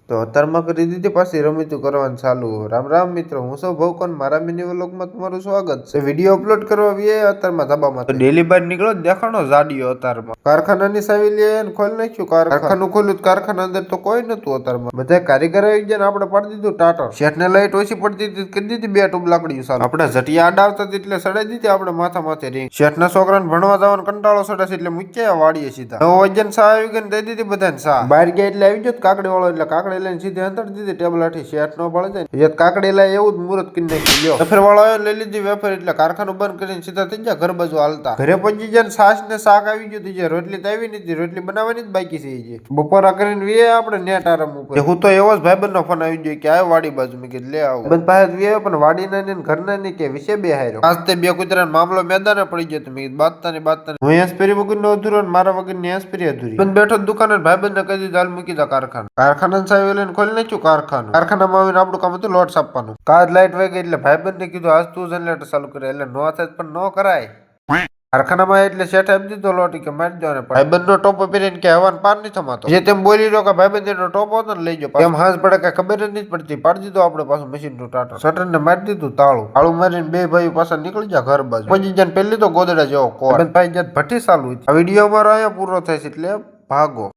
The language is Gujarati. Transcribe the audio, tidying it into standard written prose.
તો અત્યારમાં કરી દીધી પાછી રમીતું કરવાનું ચાલુ. રામ રામ મિત્રો, હું સૌ ભવકોન મારા મિની વ્લોગમાં તમારું સ્વાગત છે. વિડીયો અપલોડ કરવા આવીએ અત્યારમાં ધાબામાં તો ડેલી બહાર નીકળો દેખાણો જાડિયો અત્યારમાં કારખાનાની સાવી લે ખોલી નાખ્યું. કારખાનું ખોલ્યું, કારખાના અંદર તો કોઈ નતું અત્યારમાં. બધા કારીગર આવી ગયા ને આપણે પાડી દીધું ટાટર. શેઠને લાઈટ ઓછી પડતી હતી કરી દીધી 2 ટ્યુબ લાકડીઓ સારું. આપણે ઝટિયા આડા આવતા એટલે સડાઈ દીધી આપણે માથા માથે રીંગ. શેઠના છોકરાને ભણવા જવાનો કંટાળો સડાશે એટલે મૂક્યા વાડીએ સીધા. 9 વાગ્યાને સા આવી ગઈ ને દઈ દીધી બધાને સા. બહાર ગયા એટલે આવી ગયો કાકડી વાળો એટલે કાકડી લઈને સીધી અંદર દીધી ટેબલ આઠી. શેઠ નો પડે જાય યત કાકડી લાય એવું જ મુહૂર્ત કરી નાખી લ્યો. વેફર વાળો આવ્યો લઈ લીધી વેફર એટલે કારખાનું બંધ કરીને સીધા થઈ ગયા ઘર બાજુ હાલતા. ઘરે પહોંચી જાય છાશ ને શાક આવી ગયું થઈ. રોટલી તો આવી નથી, રોટલી બનાવવાની જ બાકી છે. બપોરા કરીને વે આપણે નેટ આરામ ઉપર. હું તો એવો જ ભાઈબંધ નો ફોન આવી ગયો કે આવ્યો વાડી બાજુ. મેં કીધું લે આવો. બંધ પાસે વે પણ વાડી ના ને ઘરના ની કે વિશે બે હાર્યો. આજ તે 2 કૂતરાનો મામલો મેદાને પડી ગયો. મેં કીધું બાતતા હું એસપેરી વગર નો અધૂરો મારા વગર ની એસપેરી અધૂરી. બંધ બેઠો દુકાન ભાઈબંધ ને કહી દીધું હાલ મૂકી દા કારખાના. કારખાના સાહેબ લઈને ખોલી નાખ્યું કારખાનું. કારખાનામાં આવીને આપણું કામ હતું લોટ સાપવાનું. કાજ લાઈટ વહી ગઈ એટલે ભાઈબંધ ને કીધું આજ તું જનરેટર ચાલુ કરે એટલે નો થાય પણ નો કરાય. કારખાનામાં એટલે શેઠ આપી દીધો લોટી કે મારી દો ને ભાઈબંધ નો ટોપો પહેરીને કે હવાન પાર નહીં થમાતો. જે તેમ બોલી રહ્યો કે ભાઈબંધ નો ટોપો હતો ને લઈ જાઓ. એમ હાથ પડે કે ખબર જ નહીં પડતી. પાડી દીધો આપણે પાછું મશીન નું ટાટર. શટર ને મારી દીધું તાળું મારીને 2 ભાઈ પાછા નીકળી ગયા ઘર બાજુ. પહોંચી જાય પહેલી તો ગોદડા જેવો કોર. ભાઈ જાત ભઠ્ઠી ચાલુ હતી. આ વિડીયો અમારો અહીંયા પૂરો થાય છે એટલે ભાગો.